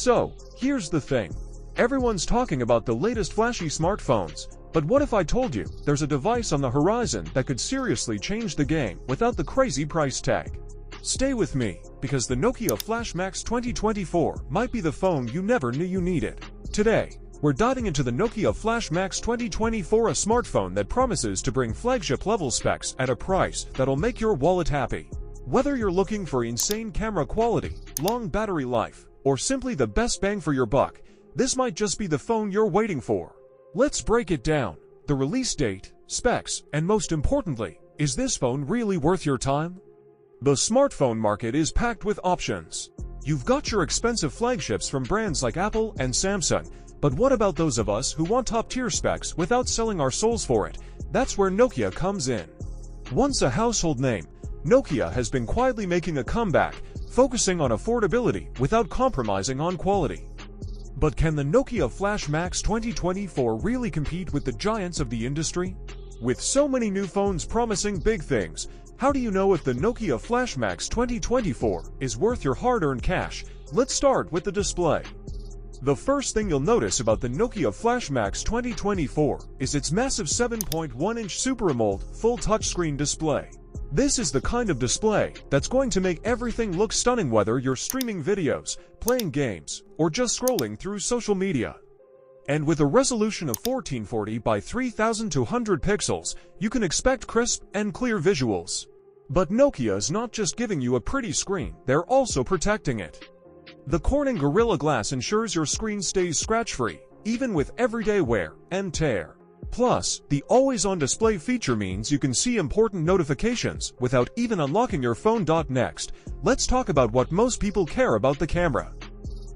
So, here's the thing. Everyone's talking about the latest flashy smartphones, but what if I told you there's a device on the horizon that could seriously change the game without the crazy price tag? Stay with me, because the Nokia Flash Max 2024 might be the phone you never knew you needed. Today, we're diving into the Nokia Flash Max 2024, a smartphone that promises to bring flagship-level specs at a price that'll make your wallet happy. Whether you're looking for insane camera quality, long battery life, or simply the best bang for your buck, this might just be the phone you're waiting for. Let's break it down. The release date, specs, and most importantly, is this phone really worth your time? The smartphone market is packed with options. You've got your expensive flagships from brands like Apple and Samsung, but what about those of us who want top-tier specs without selling our souls for it? That's where Nokia comes in. Once a household name, Nokia has been quietly making a comeback, focusing on affordability without compromising on quality. But can the Nokia Flash Max 2024 really compete with the giants of the industry? With so many new phones promising big things, how do you know if the Nokia Flash Max 2024 is worth your hard-earned cash? Let's start with the display. The first thing you'll notice about the Nokia Flash Max 2024 is its massive 7.1-inch Super AMOLED full touchscreen display. This is the kind of display that's going to make everything look stunning, whether you're streaming videos, playing games, or just scrolling through social media. And with a resolution of 1440 by 3200 pixels, you can expect crisp and clear visuals. But Nokia is not just giving you a pretty screen, they're also protecting it. The Corning Gorilla Glass ensures your screen stays scratch-free, even with everyday wear and tear. Plus, the always-on display feature means you can see important notifications without even unlocking your phone. Next, let's talk about what most people care about: the camera.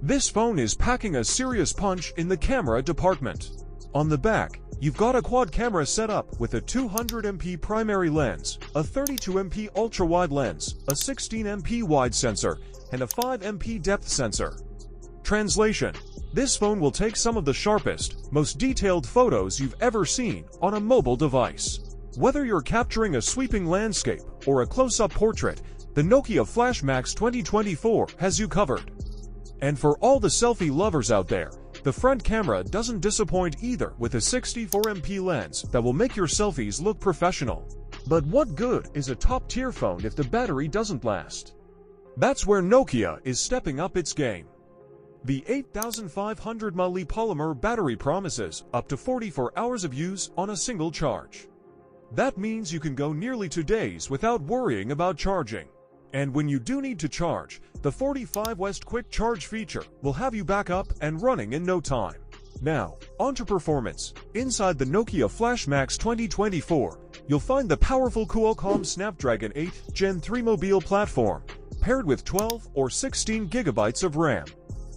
This phone is packing a serious punch in the camera department. On the back, you've got a quad camera setup with a 200MP primary lens, a 32MP ultra-wide lens, a 16MP wide sensor, and a 5MP depth sensor. Translation: this phone will take some of the sharpest, most detailed photos you've ever seen on a mobile device. Whether you're capturing a sweeping landscape or a close-up portrait, the Nokia Flash Max 2024 has you covered. And for all the selfie lovers out there, the front camera doesn't disappoint either, with a 64MP lens that will make your selfies look professional. But what good is a top-tier phone if the battery doesn't last? That's where Nokia is stepping up its game. The 8500 mAh polymer battery promises up to 44 hours of use on a single charge. That means you can go nearly 2 days without worrying about charging. And when you do need to charge, the 45W Quick Charge feature will have you back up and running in no time. Now, onto performance. Inside the Nokia Flash Max 2024, you'll find the powerful Qualcomm Snapdragon 8 Gen 3 mobile platform, paired with 12 or 16 GB of RAM.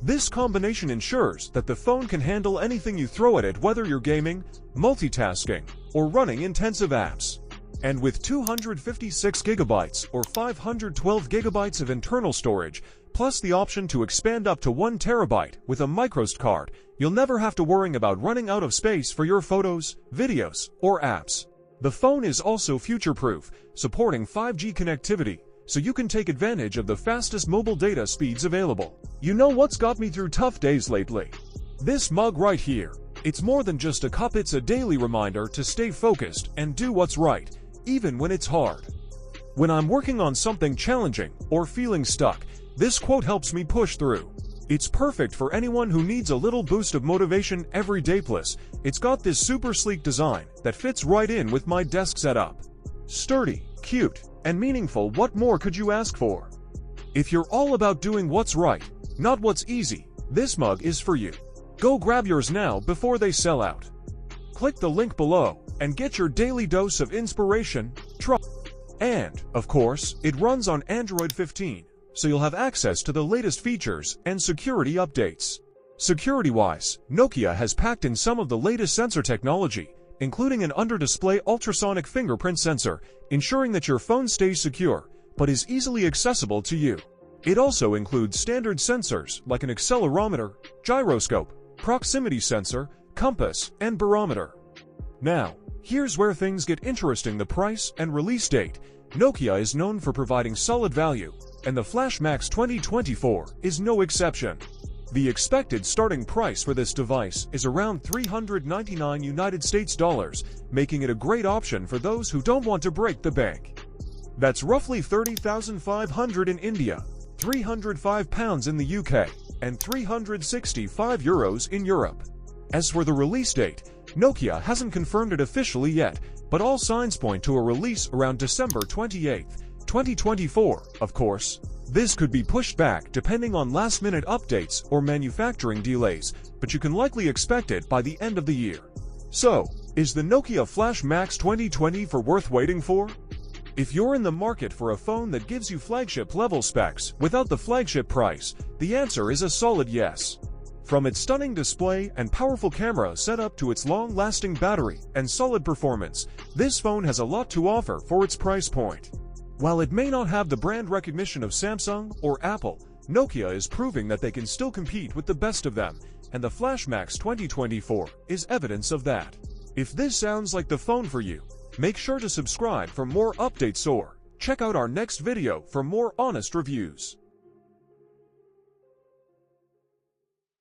This combination ensures that the phone can handle anything you throw at it, whether you're gaming, multitasking, or running intensive apps. And with 256 GB or 512 GB of internal storage, plus the option to expand up to 1 TB with a microSD card, you'll never have to worry about running out of space for your photos, videos, or apps. The phone is also future-proof, supporting 5G connectivity, so you can take advantage of the fastest mobile data speeds available. You know what's got me through tough days lately? This mug right here. It's more than just a cup, it's a daily reminder to stay focused and do what's right, even when it's hard. When I'm working on something challenging or feeling stuck, this quote helps me push through. It's perfect for anyone who needs a little boost of motivation every day. Plus, it's got this super sleek design that fits right in with my desk setup. Sturdy, cute, and meaningful, what more could you ask for? If you're all about doing what's right, not what's easy, this mug is for you. Go grab yours now before they sell out. Click the link below and get your daily dose of inspiration. And, of course, it runs on Android 15, so you'll have access to the latest features and security updates. Security-wise, Nokia has packed in some of the latest sensor technology, including an under-display ultrasonic fingerprint sensor, ensuring that your phone stays secure, but is easily accessible to you. It also includes standard sensors like an accelerometer, gyroscope, proximity sensor, compass, and barometer. Now, here's where things get interesting: the price and release date. Nokia is known for providing solid value, and the Flash Max 2024 is no exception. The expected starting price for this device is around $399 United States dollars, making it a great option for those who don't want to break the bank. That's roughly 30,500 in India, 305 pounds in the UK, and 365 euros in Europe. As for the release date, Nokia hasn't confirmed it officially yet, but all signs point to a release around December 28, 2024, of course. This could be pushed back depending on last-minute updates or manufacturing delays, but you can likely expect it by the end of the year. So, is the Nokia Flash Max 2024 worth waiting for? If you're in the market for a phone that gives you flagship-level specs without the flagship price, the answer is a solid yes. From its stunning display and powerful camera setup to its long-lasting battery and solid performance, this phone has a lot to offer for its price point. While it may not have the brand recognition of Samsung or Apple, Nokia is proving that they can still compete with the best of them, and the Flash Max 2024 is evidence of that. If this sounds like the phone for you, make sure to subscribe for more updates or check out our next video for more honest reviews.